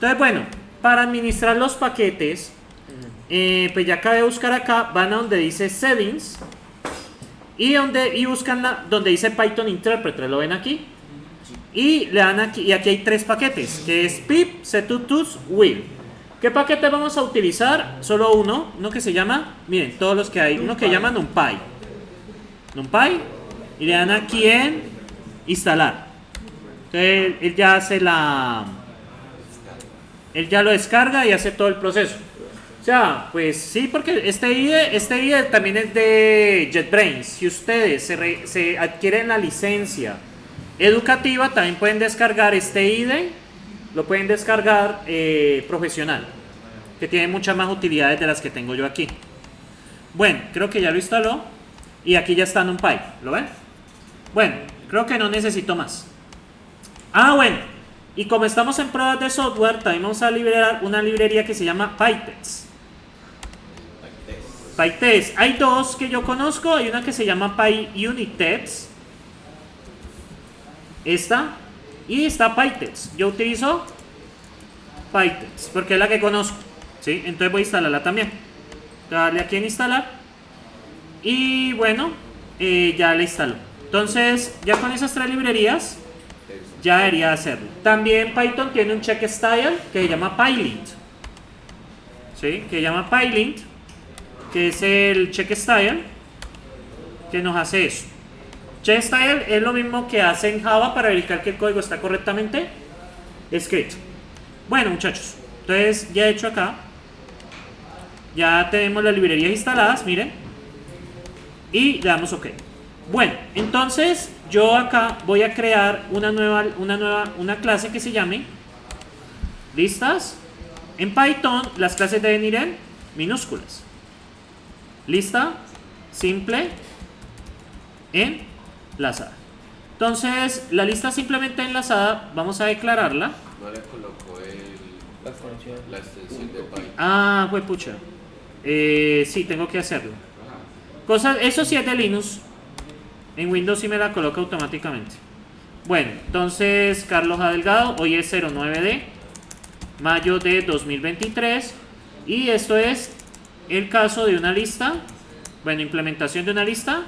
Entonces, bueno, para administrar los paquetes, pues ya acabé de buscar acá, van a donde dice Settings y buscan donde dice Python Interpreter, ¿lo ven aquí? Y le dan aquí, y aquí hay tres paquetes, que es pip, setup-tools, will. ¿Qué paquete vamos a utilizar? Solo uno que se llama, miren, todos los que hay, uno que llama NumPy. NumPy, y le dan aquí en instalar. Entonces él ya hace él ya lo descarga y hace todo el proceso. O sea, pues sí, porque este IDE también es de JetBrains. Si ustedes se adquieren la licencia educativa, también pueden descargar este IDE, lo pueden descargar profesional, que tiene muchas más utilidades de las que tengo yo aquí. Bueno, creo que ya lo instaló y aquí ya está NumPy, ¿lo ven? Bueno, creo que no necesito más. Ah, bueno, y como estamos en pruebas de software, también vamos a liberar una librería que se llama PyTest. PyTest, hay dos que yo conozco, hay una que se llama PyUnitTest, esta, y está PyTest. Yo utilizo PyTest porque es la que conozco, ¿sí? Entonces voy a instalarla también. Darle aquí en instalar y bueno, ya la instaló. Entonces ya con esas tres librerías ya debería hacerlo. También Python tiene un check style que se llama PyLint, ¿sí? Que se llama PyLint, que es el check style que nos hace eso. Check style es lo mismo que hace en Java para verificar que el código está correctamente escrito. Bueno, muchachos, entonces ya he hecho acá, ya tenemos las librerías instaladas, miren, y le damos OK. Bueno, entonces yo acá voy a crear una clase que se llame listas. En Python las clases deben ir en minúsculas. Lista, simple, enlazada. Entonces la lista simplemente enlazada vamos a declararla. No le colocó la extensión de Python. Ah, pues pucha. Sí, tengo que hacerlo. Eso sí es de Linux. En Windows sí me la coloca automáticamente. Bueno, entonces Carlos A. Delgado, hoy es 09 de mayo de 2023 y esto es el caso de una lista, bueno, implementación de una lista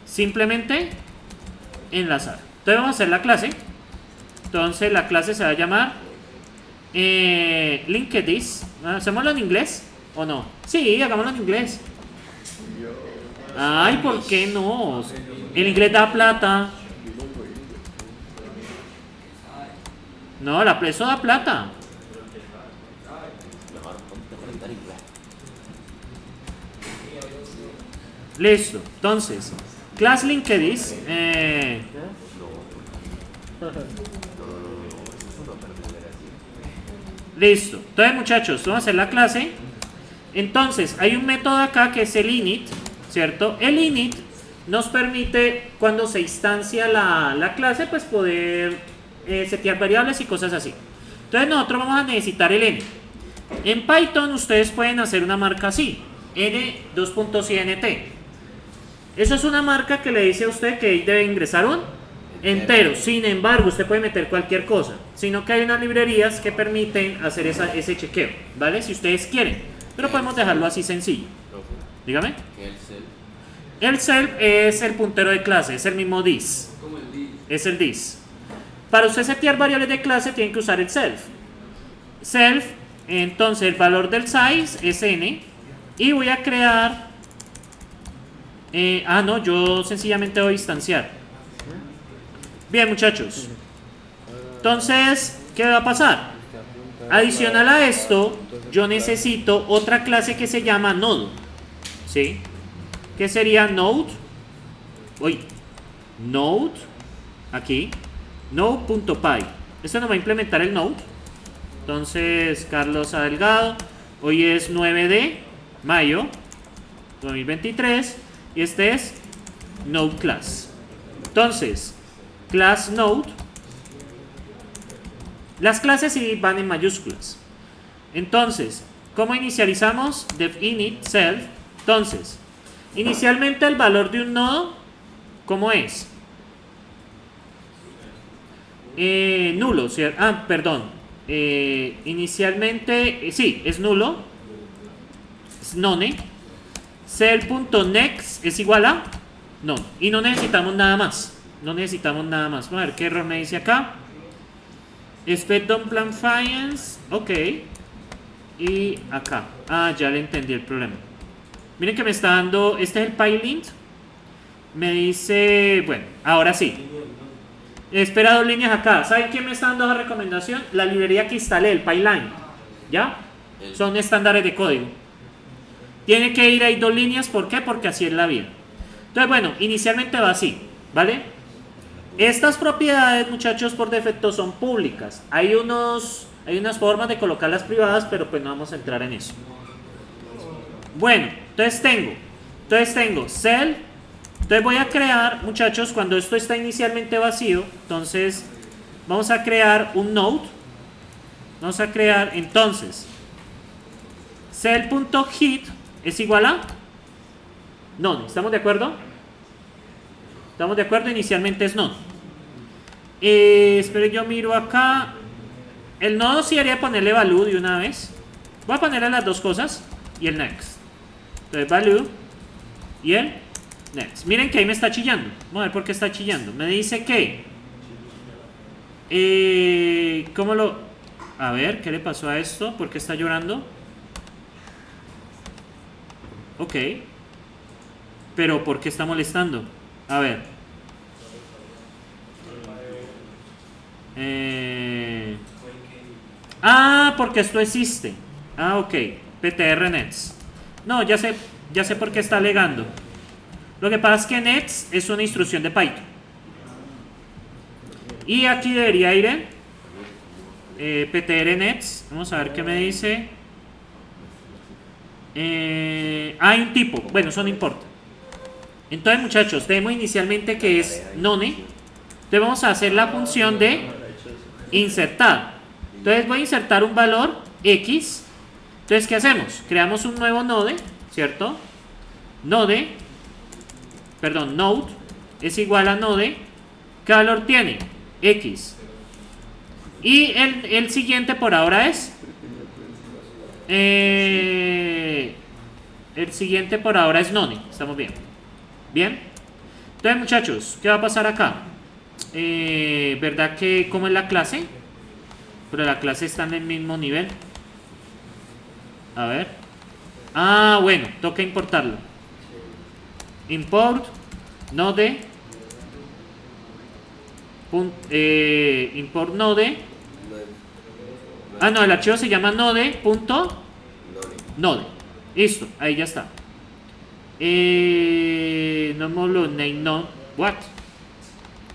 simplemente enlazar. Entonces vamos a hacer la clase. Entonces la clase se va a llamar LinkedIn. ¿Hacémoslo en inglés o no? Sí, hagámoslo en inglés. Ay, ¿por qué no? El inglés da plata. No, eso da plata. Listo. Entonces, class LinkedIn. Listo. Entonces, muchachos, vamos a hacer la clase. Entonces, hay un método acá que es el init, ¿cierto? El init nos permite, cuando se instancia la clase, pues poder setear variables y cosas así. Entonces, nosotros vamos a necesitar el n. En Python, ustedes pueden hacer una marca así, n2.int. Eso es una marca que le dice a usted que debe ingresar un entero. Sin embargo, usted puede meter cualquier cosa, sino que hay unas librerías que permiten hacer ese chequeo, ¿vale? Si ustedes quieren, pero podemos dejarlo así sencillo. Dígame. El self es el puntero de clase, es el mismo this. Es el this. Para usted setear variables de clase tienen que usar el self. Self, entonces el valor del size es n y voy a crear no, yo sencillamente voy a instanciar. Bien, muchachos. Entonces, ¿qué va a pasar? Adicional a esto, yo necesito otra clase que se llama node. ¿Sí? ¿Qué sería node? Node, aquí, node.py. Esto nos va a implementar el node. Entonces, Carlos A. Delgado, hoy es 9 de mayo 2023 y este es node class. Entonces, class node. Las clases sí van en mayúsculas. Entonces, ¿cómo inicializamos? Def init self. Entonces, inicialmente el valor de un nodo, ¿cómo es? nulo, ¿cierto? Ah, perdón. Inicialmente, sí, es nulo. Es none. Cell.next es igual a none. Y no necesitamos nada más. No necesitamos nada más. Vamos a ver qué error me dice acá. Expect don't plan finance. Ok. Y acá. Ah, ya le entendí el problema. Miren que me está dando. Este es el PyLint. Me dice. Bueno, ahora sí. Espera 2 líneas acá. ¿Saben quién me está dando esa recomendación? La librería que instalé, el Pyline. ¿Ya? Son estándares de código. Tiene que ir ahí 2 líneas. ¿Por qué? Porque así es la vida. Entonces, bueno, inicialmente va así. ¿Vale? Estas propiedades, muchachos, por defecto son públicas. Hay unas formas de colocarlas privadas, pero pues no vamos a entrar en eso. Bueno, entonces tengo cell. Entonces voy a crear, muchachos, cuando esto está inicialmente vacío, entonces vamos a crear un node. Vamos a crear, entonces, cell.hit es igual a none. ¿Estamos de acuerdo? ¿Estamos de acuerdo? Inicialmente es none. Espero, yo miro acá. El nodo sí haría ponerle value de una vez. Voy a ponerle las dos cosas y el next. Entonces value y el next. Miren que ahí me está chillando. Vamos a ver por qué está chillando. Me dice que ¿cómo lo...? A ver, ¿qué le pasó a esto? ¿Por qué está llorando? Ok. Pero ¿por qué está molestando? A ver. Porque esto existe. Ah, ok. ptr-nets. No, ya sé por qué está alegando. Lo que pasa es que nets es una instrucción de Python. Y aquí debería ir en ptr-nets. Vamos a ver qué me dice. Hay un tipo. Bueno, eso no importa. Entonces, muchachos, tenemos inicialmente que es none. Entonces vamos a hacer la función de insertar. Entonces voy a insertar un valor X. Entonces, ¿qué hacemos? Creamos un nuevo node, ¿cierto? Node es igual a node. ¿Qué valor tiene? X. Y el siguiente por ahora es el siguiente por ahora es none. Estamos bien. Bien. Entonces, muchachos, ¿qué va a pasar acá? ¿Verdad que cómo es la clase? Pero la clase está en el mismo nivel. A ver. Ah, bueno, toca importarlo. Import node. Import node. Ah, no, el archivo se llama node.node. Listo, ahí ya está. No molo name no. What?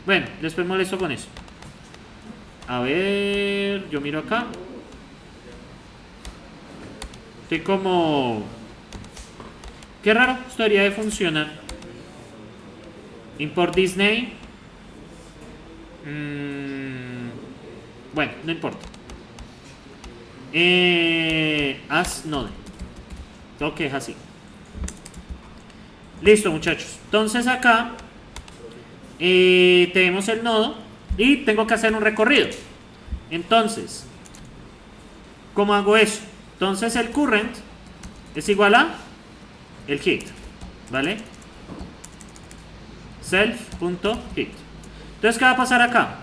Bueno, después molesto con eso. A ver, yo miro acá. Estoy como... Qué raro, esto debería de funcionar. Import this name. Bueno, no importa. As node. Creo que es así. Listo, muchachos. Entonces acá tenemos el nodo y tengo que hacer un recorrido. Entonces, ¿cómo hago eso? Entonces el current es igual a el hit, ¿vale? Self.hit. Entonces, ¿qué va a pasar acá?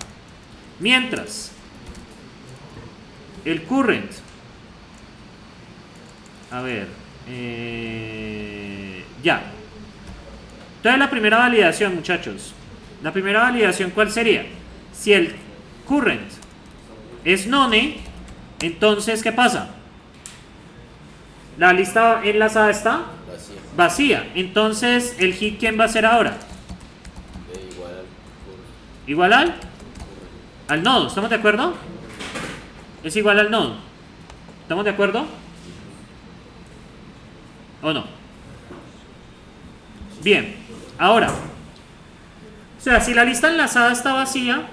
Mientras el current, a ver, ya. Entonces la primera validación, muchachos. La primera validación, ¿cuál sería? Si el current es none, entonces, ¿qué pasa? La lista enlazada está vacía. Entonces, ¿el hit quién va a ser ahora? Igual al nodo. ¿Estamos de acuerdo? Es igual al nodo. ¿Estamos de acuerdo? ¿O no? Bien. Ahora, o sea, si la lista enlazada está vacía,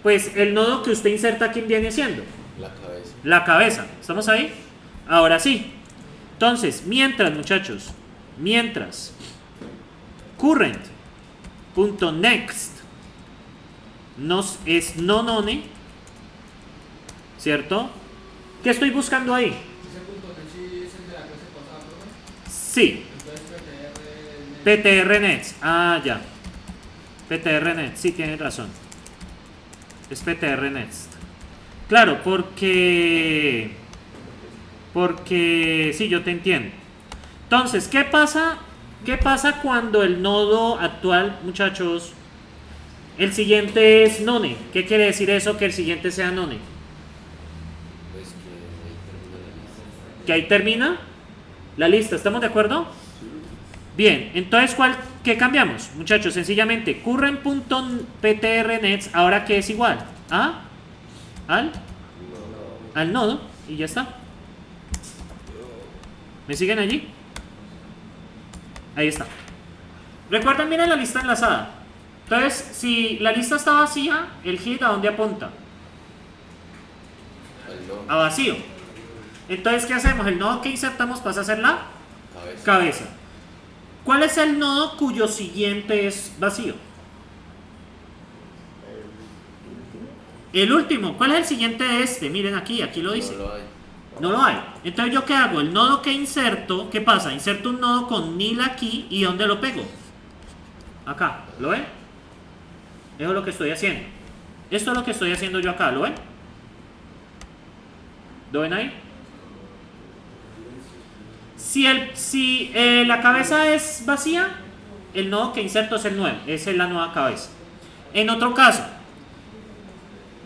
pues el nodo que usted inserta, ¿quién viene siendo? La cabeza. La cabeza. ¿Estamos ahí? Ahora sí. Entonces, mientras, muchachos, mientras current.next es no none, ¿cierto? ¿Qué estoy buscando ahí? Ese punto de sí es el de la clase pasada, ¿no? Sí, Entonces PTR Nets. Ah, ya. PTR Nets, sí, tienes razón. Es PTR Nets. Claro, porque sí, yo te entiendo. Entonces, ¿qué pasa? ¿Qué pasa cuando el nodo actual, muchachos, el siguiente es none? ¿Qué quiere decir eso, que el siguiente sea none? Pues que ahí termina la lista. Que ahí termina la lista, ¿estamos de acuerdo? Bien, entonces, ¿qué cambiamos? Muchachos, sencillamente, current.ptrnets, ahora que es igual al nodo, y ya está. ¿Me siguen allí? Ahí está. Recuerden, miren la lista enlazada. Entonces, si la lista está vacía, el hit ¿a dónde apunta? Al no. A vacío. Entonces, ¿qué hacemos? El nodo que insertamos pasa a ser la Cabeza. cabeza. ¿Cuál es el nodo cuyo siguiente es vacío? El último. ¿Cuál es el siguiente de este? Miren aquí lo dice. No lo hay. No lo hay. Entonces, ¿yo qué hago? El nodo que inserto, ¿qué pasa? Inserto un nodo con nil aquí, ¿y dónde lo pego? Acá, ¿lo ven? Eso es lo que estoy haciendo. Esto es lo que estoy haciendo yo acá, ¿lo ven? ¿Lo ven ahí? Si la cabeza es vacía, el nodo que inserto es el 9, esa es la nueva cabeza. En otro caso,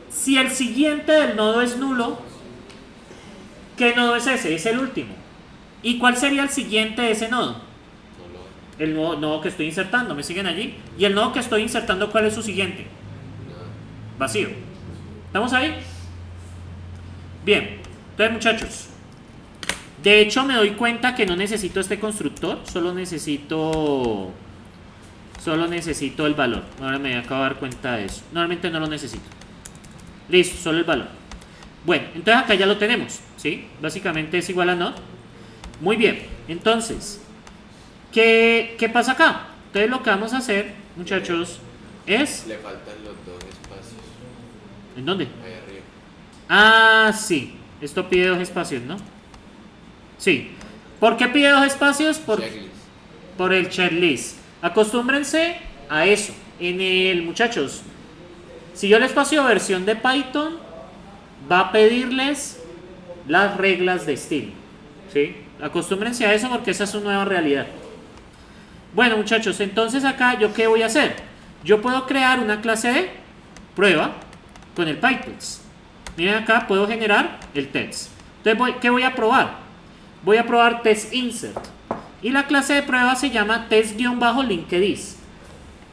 si el siguiente del nodo es nulo, ¿qué nodo es ese? Es el último. ¿Y cuál sería el siguiente de ese nodo? No lo hay. El nodo que estoy insertando, ¿me siguen allí? Y el nodo que estoy insertando, ¿cuál es su siguiente? Nada. Vacío. ¿Estamos ahí? Bien, entonces, muchachos, de hecho me doy cuenta que no necesito este constructor, solo necesito el valor. Ahora me acabo de dar cuenta de eso. Normalmente no lo necesito. Listo, solo el valor. Bueno, entonces acá ya lo tenemos, ¿sí? Básicamente es igual a not. Muy bien, entonces, ¿qué pasa acá? Entonces lo que vamos a hacer, muchachos, es... Le faltan los dos espacios. ¿En dónde? Ahí arriba. Ah, sí. Esto pide 2 espacios, ¿no? Sí. ¿Por qué pide 2 espacios? Checklist. Por el checklist. Acostúmbrense a eso. Muchachos, si yo les paso versión de Python, va a pedirles las reglas de estilo. ¿Sí? Acostúmbrense a eso porque esa es su nueva realidad. Bueno, muchachos, entonces acá, ¿yo qué voy a hacer? Yo puedo crear una clase de prueba con el PyTest. Miren acá, puedo generar el test. Entonces, ¿qué voy a probar? Voy a probar test insert. Y la clase de prueba se llama test-linkedis.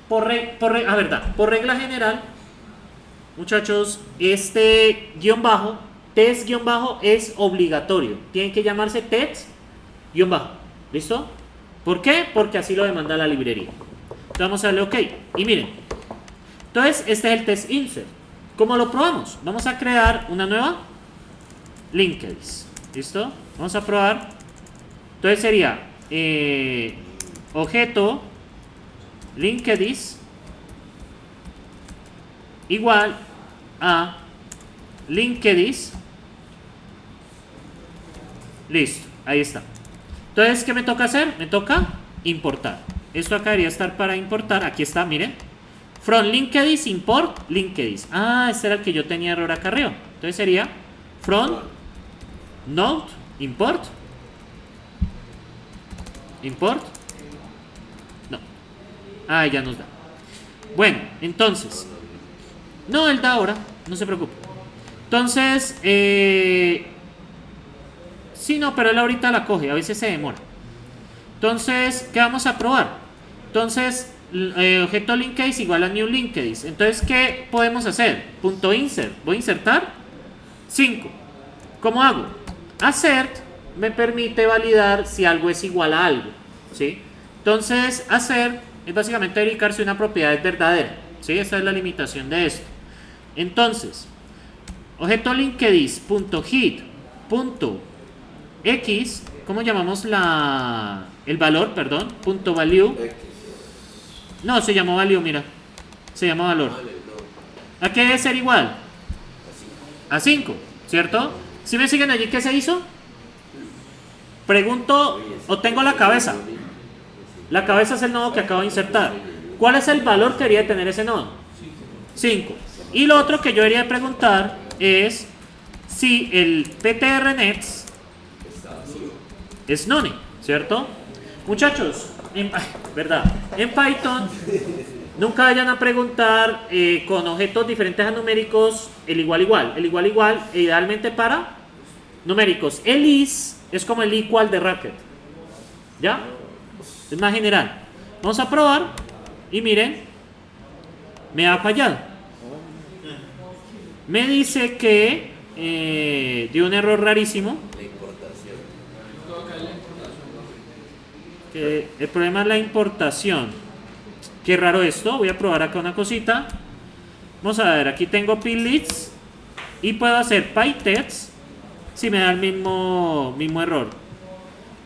Por regla general, muchachos, este guión bajo, test-bajo es obligatorio. Tienen que llamarse test-bajo. ¿Listo? ¿Por qué? Porque así lo demanda la librería. Entonces vamos a darle OK. Y miren. Entonces, este es el test insert. ¿Cómo lo probamos? Vamos a crear una nueva linkedis. ¿Listo? Vamos a probar. Entonces sería objeto linkedis igual a linkedis. Listo, ahí está. Entonces, ¿qué me toca hacer? Me toca importar. Esto acá debería estar para importar. Aquí está, miren. From linkedis import linkedis. Ah, este era el que yo tenía error acá arriba. Entonces sería from node import. Import. No. Ah, ya nos da. Bueno, entonces. No, él da ahora. No se preocupe. Entonces, sí, no, pero él ahorita la coge. A veces se demora. Entonces, ¿qué vamos a probar? Entonces, objeto linkedis igual a new linkedis. Entonces, ¿qué podemos hacer? Punto insert. Voy a insertar 5. ¿Cómo hago? Assert me permite validar si algo es igual a algo, ¿sí? Entonces, assert es básicamente verificar si una propiedad es verdadera, ¿sí? Esta es la limitación de esto. Entonces, objeto linkedis.hit.x, ¿cómo llamamos el valor? Perdón, punto value. X. No, se llamó value, mira. Se llama valor. Vale, ¿A qué debe ser igual? A 5, ¿cierto? ¿Sí me siguen allí? ¿Qué se hizo? Pregunto, o tengo la cabeza. La cabeza es el nodo que acabo de insertar. ¿Cuál es el valor que debería tener ese nodo? 5. Y lo otro que yo debería preguntar es si el ptrnets es none, ¿cierto? Muchachos, en Python nunca vayan a preguntar con objetos diferentes a numéricos el igual igual. El igual igual idealmente para numéricos. El is es como el equal de Racket. ¿Ya? Es más general. Vamos a probar y miren, me ha fallado. Me dice que dio un error rarísimo. La importación. Que el problema es la importación. Qué raro esto. Voy a probar acá una cosita. Vamos a ver, aquí tengo plits y puedo hacer pytest si me da el mismo error.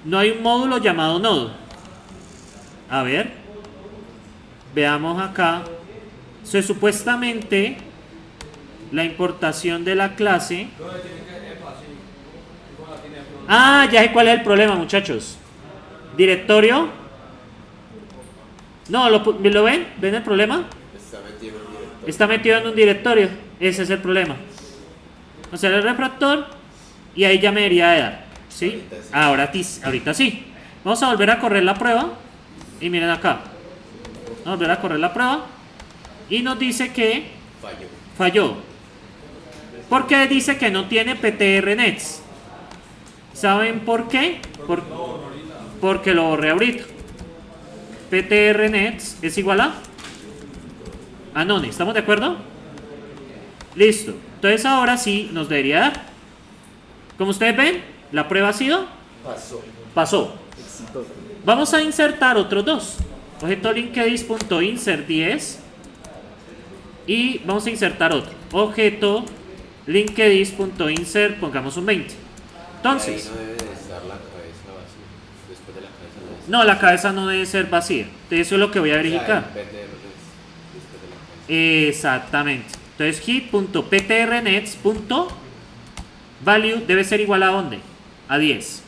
No hay un módulo llamado nodo. A ver, veamos acá. Supuestamente la importación de la clase. Ah, ya sé cuál es el problema, muchachos. Directorio. No, ¿lo ven? ¿Ven el problema? Está metido en un directorio. Ese es el problema. O sea, el refractor. Y ahí ya me debería de dar. ¿Sí? Ahorita sí. Vamos a volver a correr la prueba. Y miren acá. Vamos a volver a correr la prueba. Y nos dice que falló. Porque dice que no tiene ptrnets. ¿Saben por qué? Porque lo borré ahorita. Ptrnets es igual a none. ¿Estamos de acuerdo? Listo. Entonces ahora sí nos debería dar. Como ustedes ven, la prueba ha sido pasó. Vamos a insertar otros dos. Objeto linkedis.insert 10 y vamos a insertar otro. Objeto linkedis.insert, pongamos un 20. Entonces, Ahí no debe de estar la cabeza vacía. Después de la cabeza no debe estar. no, la cabeza no debe ser vacía. Eso es lo que voy a verificar. O sea, el PTR después de la cabeza. Exactamente. Entonces hit.ptrnets.value debe ser igual a ¿dónde? A 10.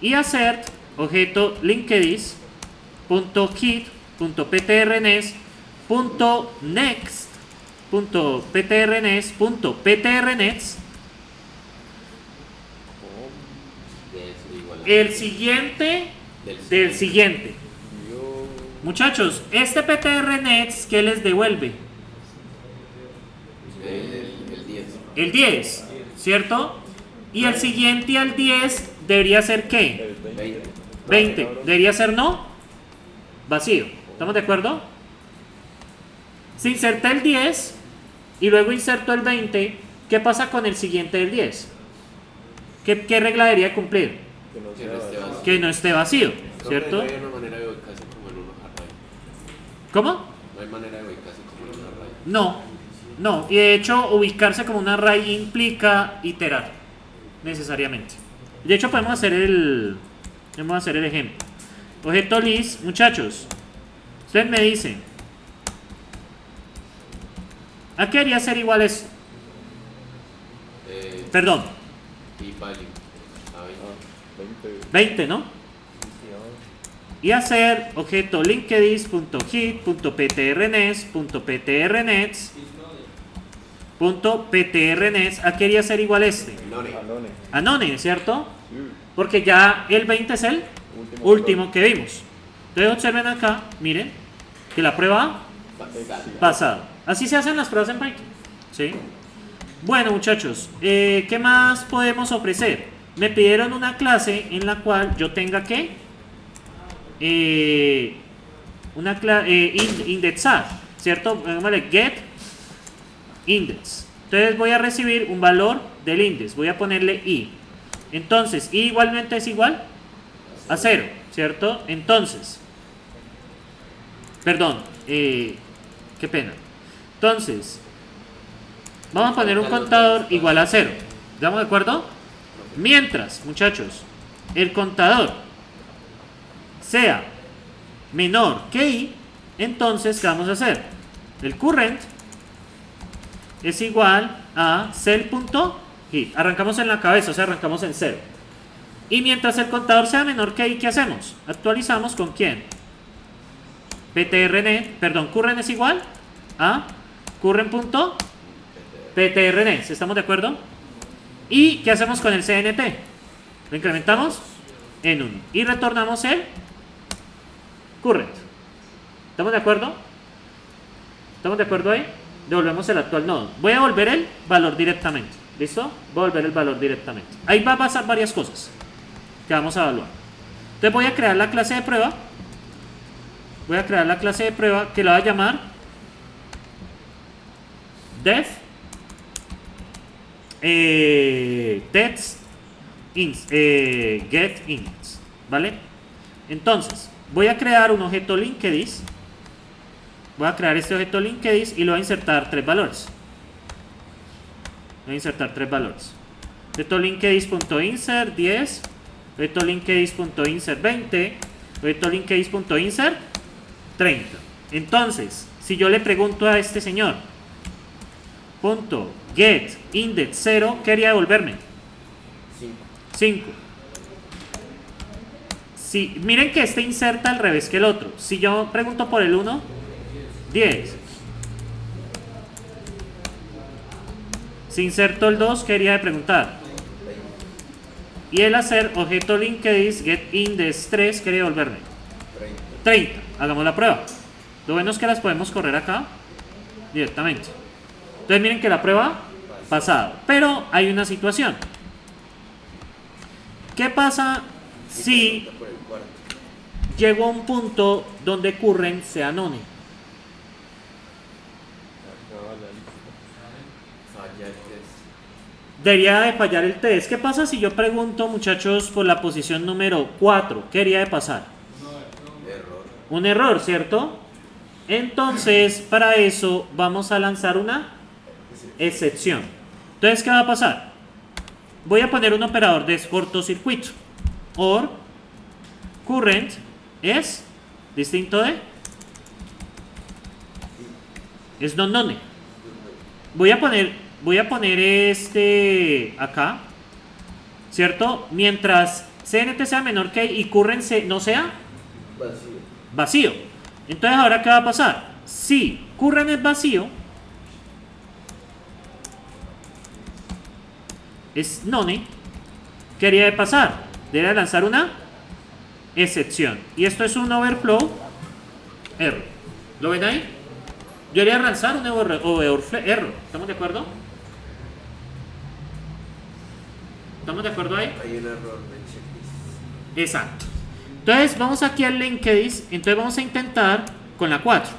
Y assert objeto linkedis.hit.ptrns.next.ptrns.ptrnets Debe ser igual a el siguiente del siguiente. Muchachos, este ptrnets, ¿qué les devuelve? el 10. El 10, ¿cierto? Y el siguiente al 10 debería ser ¿qué? 20. 20. ¿Debería ser no? Vacío. ¿Estamos de acuerdo? Si inserta el 10 y luego inserto el 20, ¿qué pasa con el siguiente del 10? ¿Qué regla debería cumplir? Que no esté vacío. Que no esté vacío, ¿cierto? No hay una manera de ubicarse como en un array. ¿Cómo? No hay manera de ubicarse como en un array. No. Y de hecho, ubicarse como un array implica iterar, necesariamente. De hecho, podemos hacer el ejemplo. Objeto list, muchachos. Ustedes me dicen, ¿a qué debería ser igual esto? Perdón, Y value. A 20. 20, ¿no? Y hacer objeto linkedis.hit.ptrnets.ptrnets. ¿A qué debería ser igual este? A none, ¿cierto? Porque ya el 20 es el último que vimos. Entonces observen acá, miren, que la prueba ha pasado. Así se hacen las pruebas en Python. ¿Sí? Bueno, muchachos, ¿qué más podemos ofrecer? Me pidieron una clase en la cual yo tenga que indexar, ¿cierto? Pongámosle get index. Entonces voy a recibir un valor del index. Voy a ponerle i. Entonces, i igualmente es igual a 0, ¿cierto? Entonces, perdón, qué pena. Entonces, vamos a poner un contador igual a 0. ¿Estamos de acuerdo? Mientras, muchachos, el contador sea menor que i, entonces, ¿qué vamos a hacer? El current es igual a cell.hit. Arrancamos en la cabeza, o sea, arrancamos en 0. Y mientras el contador sea menor que i, ¿qué hacemos? Actualizamos con quién. ptrnet, perdón, current es igual a current.ptrnet, ¿estamos de acuerdo? ¿Y qué hacemos con el cnt? Lo incrementamos en 1 y retornamos el current. ¿Estamos de acuerdo? ¿Estamos de acuerdo ahí? Devolvemos el actual nodo. Voy a volver el valor directamente. ¿Listo? Voy a volver el valor directamente. Ahí va a pasar varias cosas que vamos a evaluar. Entonces voy a crear la clase de prueba. Voy a crear la clase de prueba que la voy a llamar def text get index, ¿vale? Entonces voy a crear un objeto linkEdit. Voy a crear este objeto linkEdit y lo voy a insertar 3 valores. Voy a insertar 3 valores. Objeto linkEdit.insert 10, objeto linkEdit.insert 20, objeto linkEdit.insert 30. Entonces, si yo le pregunto a este señor punto get index 0, ¿qué haría devolverme? 5. Si, miren que este inserta al revés que el otro. Si yo pregunto por el 1, 10. Si inserto el 2, ¿qué haría de preguntar? Y el hacer objeto linkEdit get index 3, ¿qué haría devolverme? 30. Hagamos la prueba. Lo bueno es que las podemos correr acá directamente. Entonces miren que la prueba pasado. Pero hay una situación. ¿Qué pasa si llego a un punto donde current sea none? Debería de fallar el test. ¿Qué pasa si yo pregunto, muchachos, por la posición número 4? ¿Qué debería de pasar? Un error, ¿cierto? Entonces, para eso vamos a lanzar una excepción. Entonces, ¿qué va a pasar? Voy a poner un operador de cortocircuito. Or current es distinto de es non none. Voy a poner este acá, ¿cierto? Mientras cnt sea menor que y current no sea vacío. Entonces, ahora ¿qué va a pasar? Si current es vacío, es none, ¿qué haría de pasar? Debe lanzar una excepción. Y esto es un overflow error. ¿Lo ven ahí? Yo haría lanzar un overflow error. ¿Estamos de acuerdo? ¿Estamos de acuerdo ahí? Hay un error de checklist. Exacto. Entonces vamos aquí al linkEdit. Entonces vamos a intentar con la 4.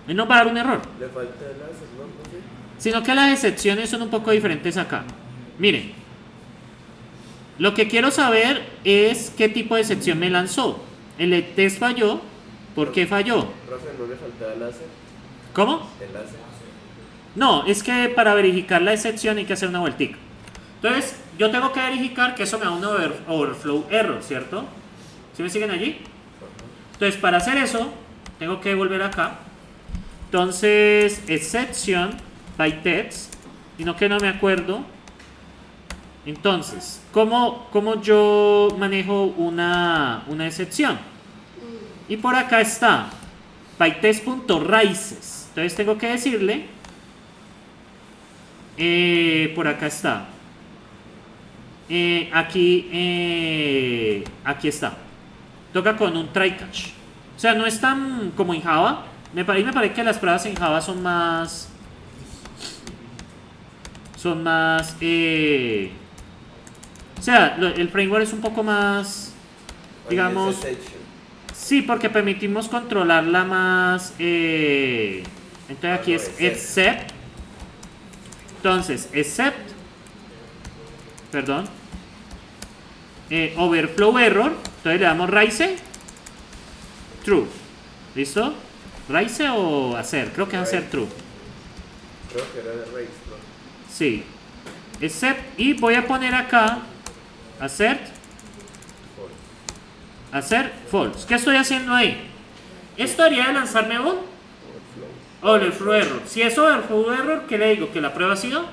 Y nos va a dar un error. Le falta el láser, ¿no? Sino que las excepciones son un poco diferentes acá. Miren. Lo que quiero saber es qué tipo de excepción me lanzó. El test falló. ¿Por qué falló? Profe, ¿no le faltaba el láser? ¿Cómo? El láser. No, es que para verificar la excepción hay que hacer una vueltica. Entonces, yo tengo que verificar que eso me da un overflow error, ¿cierto? ¿Sí me siguen allí? Entonces, para hacer eso, tengo que volver acá. Entonces, exception by text. Y no que no me acuerdo. Entonces, ¿cómo yo manejo una excepción? Y por acá está pytest.raíces. Entonces tengo que decirle por acá está aquí está, toca con un try catch. O sea, no es tan como en Java. Me parece que las pruebas en Java son más o sea, el framework es un poco más, digamos, sí, porque permitimos controlarla más. Entonces aquí es except. Entonces, except, perdón, overflow error. Entonces le damos raise true. ¿Listo? ¿Raise o hacer? Creo que es hacer true. Creo que era de raise, ¿no? Sí. Except, y voy a poner acá assert false. ¿Qué estoy haciendo ahí? Esto haría de lanzarme un overflow error. Si es overflow error, ¿qué le digo? Que la prueba ha sido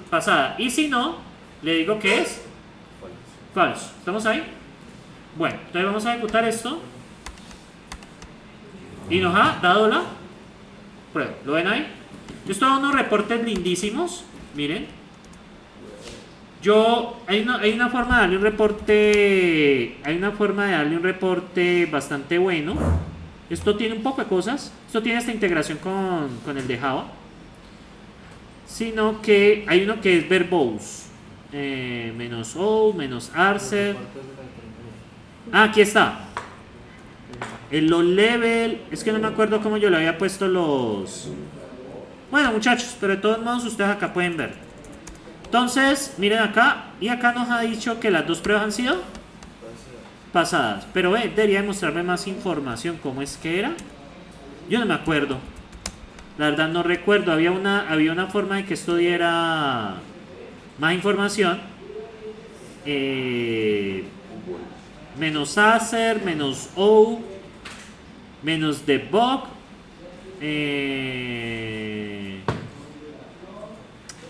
pasada. Y si no, le digo que es falso. ¿Estamos ahí? Bueno, entonces vamos a ejecutar esto. Y nos ha dado la prueba. ¿Lo ven ahí? Esto da unos reportes lindísimos. Miren. Hay una forma de darle un reporte. Hay una forma de darle un reporte bastante bueno. Esto tiene un poco de cosas. Esto tiene esta integración con el de Java. Sino que hay uno que es verbose. Menos O, menos arcer. Aquí está. El low level. Es que no me acuerdo cómo yo le había puesto los. Bueno, muchachos, pero de todos modos ustedes acá pueden ver. Entonces, miren acá. Y acá nos ha dicho que las dos pruebas han sido pasadas. Pero debería mostrarme más información. ¿Cómo es que era? Yo no me acuerdo. La verdad no recuerdo. Había una forma de que esto diera más información. Menos Acer, menos O, menos debug.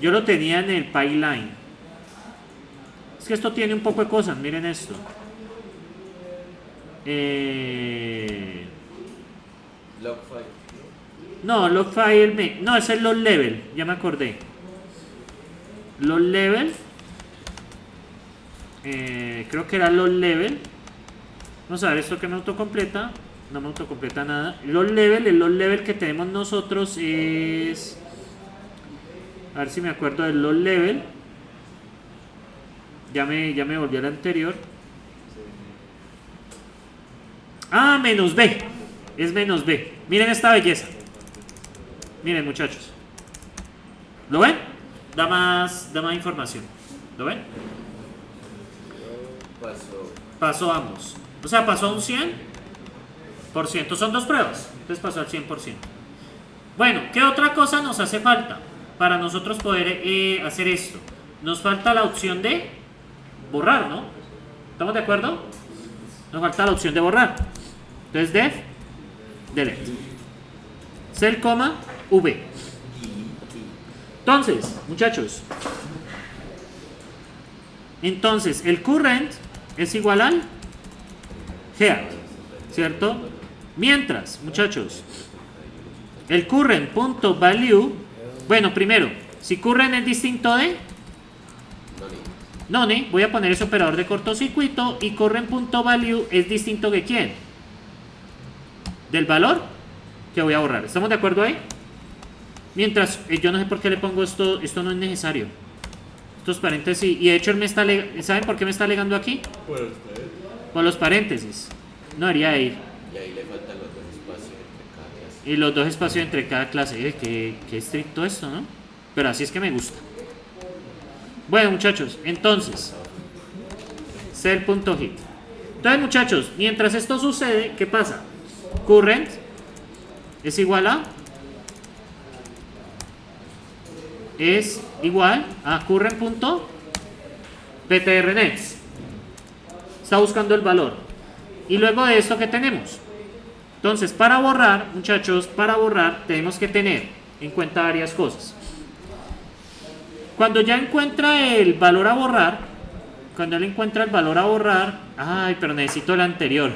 Yo lo tenía en el pipeline. Es que esto tiene un poco de cosas. Miren esto. Logfile. No, logfile. No, ese es low level. Ya me acordé. Low level. Creo que era low level. Vamos a ver esto que me autocompleta. No me autocompleta nada. El low level que tenemos nosotros es. A ver si me acuerdo del low level. Ya me volvió al anterior. Ah, menos B. Es menos B. Miren esta belleza. Miren, muchachos. ¿Lo ven? Da más información. ¿Lo ven? Pasó ambos. O sea, pasó a un 100%. Son dos pruebas. Entonces pasó al 100%. Bueno, ¿qué otra cosa nos hace falta para nosotros poder hacer esto? Nos falta la opción de borrar, ¿no? ¿Estamos de acuerdo? Nos falta la opción de borrar. Entonces, def, delete. Cell, V. Entonces, muchachos. Entonces, el current es igual al head, ¿cierto? Mientras, muchachos, el current.value, bueno, primero, si current es distinto de none, voy a poner ese operador de cortocircuito, y current.value es distinto de ¿quién? Del valor que voy a borrar. ¿Estamos de acuerdo ahí? Mientras, yo no sé por qué le pongo esto no es necesario. Estos paréntesis, y de hecho él me está ¿saben por qué me está alegando aquí? Por los paréntesis. No haría de ir. Y ahí le faltan los dos espacios entre cada clase. Y los dos espacios entre cada clase. Qué estricto esto, ¿no? Pero así es que me gusta. Bueno, muchachos, entonces cell.hit. Entonces, muchachos, mientras esto sucede, ¿qué pasa? Current es igual a current.ptrnext. Está buscando el valor. Y luego de esto, ¿qué tenemos? Entonces, para borrar, muchachos, tenemos que tener en cuenta varias cosas. Cuando ya encuentra el valor a borrar, ay, pero necesito el anterior.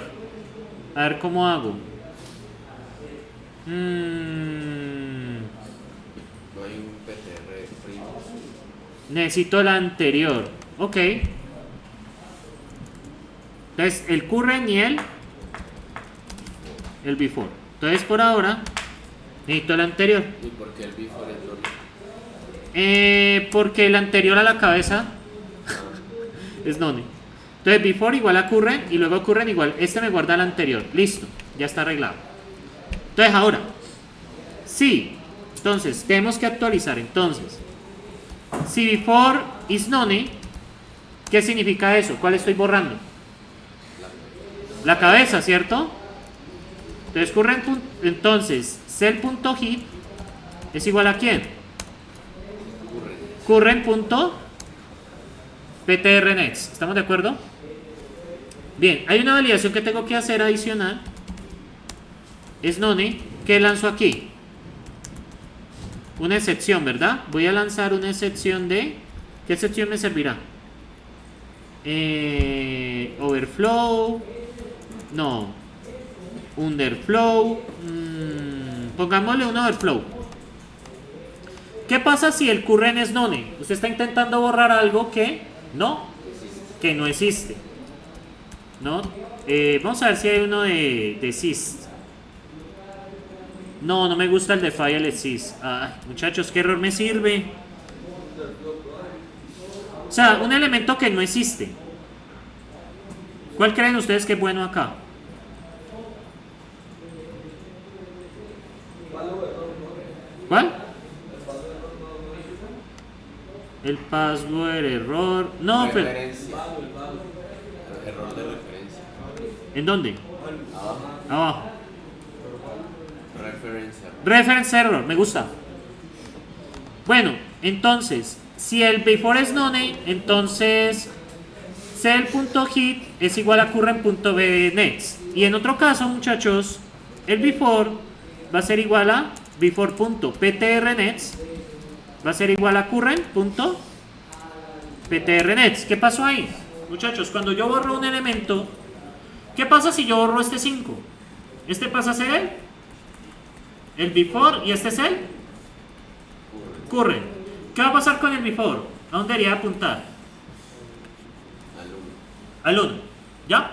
A ver cómo hago. No hay un PTR primos. Necesito el anterior. Ok. Entonces, el current y el before. Entonces, por ahora, necesito el anterior. ¿Y por qué el before es lo Porque el anterior a la cabeza es none. Entonces, before igual a current, y luego current igual. Este me guarda el anterior. Listo, ya está arreglado. Entonces, ahora, sí. Entonces, tenemos que actualizar. Entonces, si before is none, ¿qué significa eso? ¿Cuál estoy borrando? La cabeza, ¿cierto? Entonces, entonces cell.hit es igual a ¿quién? Current.ptrnext. ¿Estamos de acuerdo? Bien, hay una validación que tengo que hacer adicional. Es none, ¿Qué lanzo aquí? Una excepción, ¿verdad? Voy a lanzar una excepción de... ¿Qué excepción me servirá? Overflow. No. Underflow. Pongámosle un overflow. ¿Qué pasa si el current es none? Usted está intentando borrar algo que no existe. ¿No? Vamos a ver si hay uno de exist. No me gusta el de file exist. Ay, muchachos, ¿qué error me sirve? O sea, un elemento que no existe. ¿Cuál creen ustedes que es bueno acá? ¿Cuál? El password, error. No, pero. Referencia. Error de referencia. ¿En dónde? Abajo. Referencia. Reference error, me gusta. Bueno, entonces, si el before es none, entonces cell.hit es igual a current.bnext. Y en otro caso, muchachos, el before va a ser igual a before.ptrnext va a ser igual a current.ptrnext. ¿Qué pasó ahí? Muchachos, cuando yo borro un elemento, ¿qué pasa si yo borro este 5? Este pasa a ser el before y este es el current. ¿Qué va a pasar con el before? ¿A dónde debería apuntar? Al 1. ¿Ya?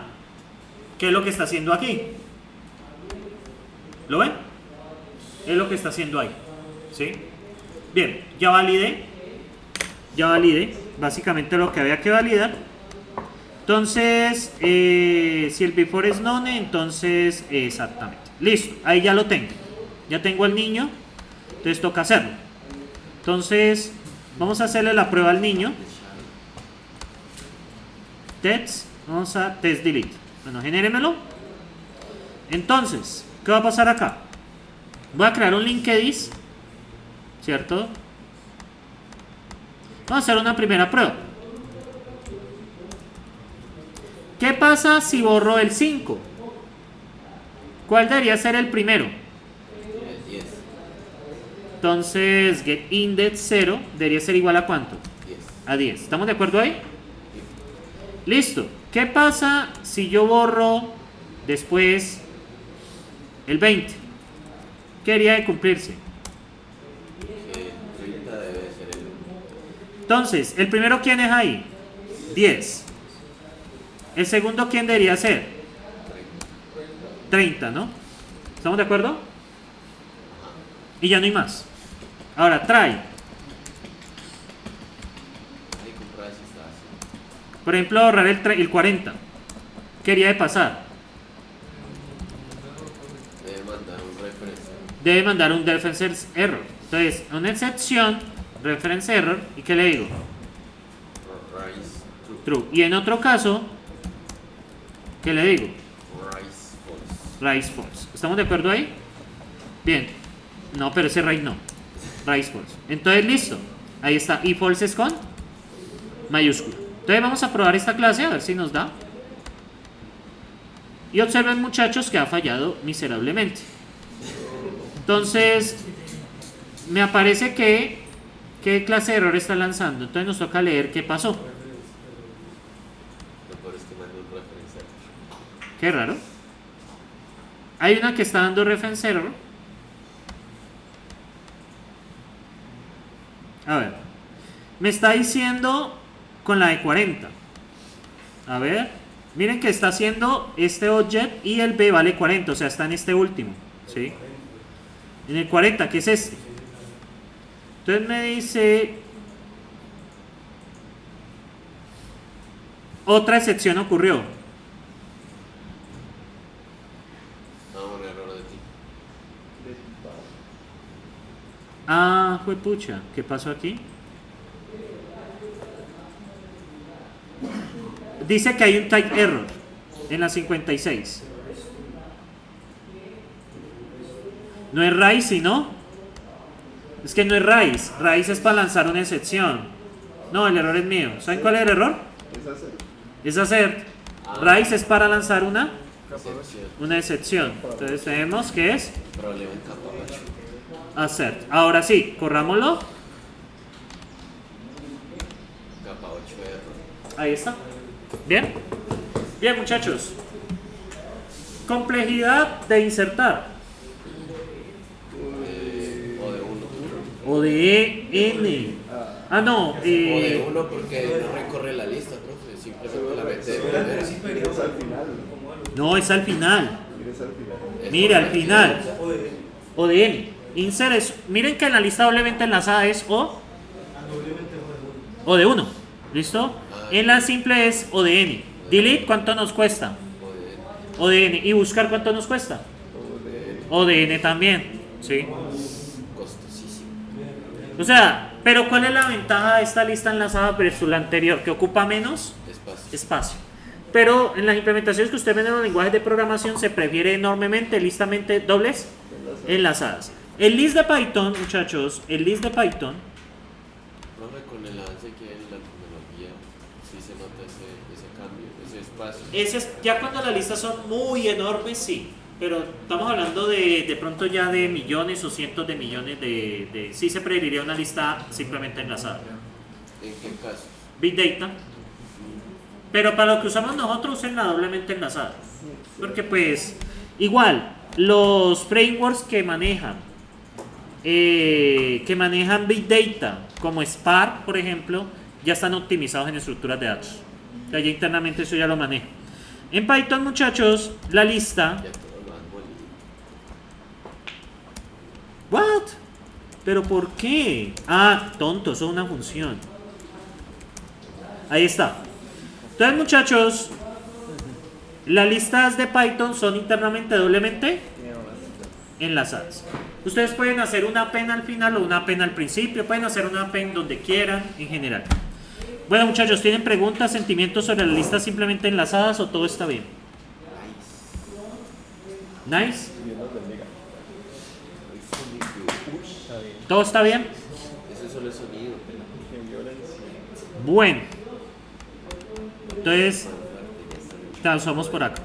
¿Qué es lo que está haciendo aquí? ¿Lo ven? Es lo que está haciendo ahí. ¿Sí? Bien, ya validé. Básicamente lo que había que validar. Entonces, si el before es none, entonces exactamente. Listo, ahí ya lo tengo. Ya tengo al niño. Entonces toca hacerlo. Entonces, vamos a hacerle la prueba al niño. Test. Vamos a test delete. Bueno, genéremelo. Entonces, ¿qué va a pasar acá? Voy a crear un LinkedIn, ¿cierto? Vamos a hacer una primera prueba. ¿Qué pasa si borro el 5? ¿Cuál debería ser el primero? El 10. Entonces, getIndex 0 debería ser igual a ¿cuánto? 10. A 10. ¿Estamos de acuerdo ahí? Listo. ¿Qué pasa si yo borro después el 20? ¿Qué debería de cumplirse? El 30 debe ser el 1. Entonces, ¿el primero quién es ahí? 10. ¿El segundo quién debería ser? 30, ¿no? ¿Estamos de acuerdo? Y ya no hay más. Ahora, try. Hay que comprar si está así. Por ejemplo, ahorrar el 40. ¿Qué debería de pasar? Debe mandar un reference. Debe mandar un reference error. Entonces, una excepción, reference error, ¿y qué le digo? Rise True. Y en otro caso, ¿qué le digo? Rise false. Rise false. ¿Estamos de acuerdo ahí? Bien. No, pero ese rise no. Rise false. Entonces, listo. Ahí está. Y false es con mayúscula. Entonces, vamos a probar esta clase a ver si nos da. Y observen, muchachos, que ha fallado miserablemente. Entonces, me aparece que ¿qué clase de error está lanzando? Entonces nos toca leer qué pasó. Lo peor es que manda un reference error. Qué raro. Hay una que está dando reference error. A ver. Me está diciendo con la de 40. A ver. Miren que está haciendo este object y el B vale 40. O sea, está en este último. ¿Sí? En el 40, que es este. Entonces me dice... Otra excepción ocurrió. No, un error de ti. Ah, fue pucha. ¿Qué pasó aquí? Dice que hay un type error en la 56. No es raíz, sino... Es que no es raíz. Raíz es para lanzar una excepción. No, el error es mío. ¿Saben cuál es el error? Es hacer. Raíz es para lanzar una Excepción. una excepción. Entonces tenemos que es Problema en capa 8. assert. Ahora sí, corrámoslo. Capa 8 error. Ahí está. Bien. Bien, muchachos. Complejidad de insertar. O de 1. O de N. Ah, no. O de 1 porque no recorre la lista, profe. Simplemente la mete de primera. Ingresa al final. No, es al final. Ingresa al final. Es Mira, al complejidad. final. O de N. Insert es. Miren que en la lista doblemente enlazada es O de 1. ¿Listo? En la simple es O de N. Delete, ¿cuánto nos cuesta? O de O de N. Y buscar, ¿cuánto nos cuesta? O de N también. ¿Sí? costosísimo. O sea, pero ¿cuál es la ventaja de esta lista enlazada versus la anterior? Que ocupa menos Espacio. espacio. Pero en las implementaciones que usted ven en los lenguajes de programación se prefiere enormemente listamente dobles enlazadas. El list de Python, muchachos, el list de Python, Profe, con el avance que hay en la tecnología, sí se nota ese cambio, ese espacio. ese es, ya cuando las listas son muy enormes, sí. Pero estamos hablando de pronto ya de millones o cientos de millones de sí se preferiría una lista simplemente enlazada. ¿En qué caso? Big Data. Pero para lo que usamos nosotros usen la doblemente enlazada. Porque pues, igual, los frameworks que manejan Big Data, como Spark, por ejemplo, ya están optimizados en estructuras de datos. O sea, ya internamente eso ya lo maneja. En Python, muchachos, la lista... Ya todo lo han molido. ¿What? ¿Pero por qué? Ah, tonto, eso es una función. Ahí está. Entonces, muchachos, las listas de Python son internamente doblemente enlazadas. Ustedes pueden hacer una append al final o una append al principio, pueden hacer una append donde quieran, en general. Bueno, muchachos, ¿tienen preguntas, sentimientos sobre las listas simplemente enlazadas o todo está bien? Nice. Dios nos bendiga. ¿Todo está bien? Ese solo es sonido, pero Qué violencia. Bueno. Entonces, transamos por acá.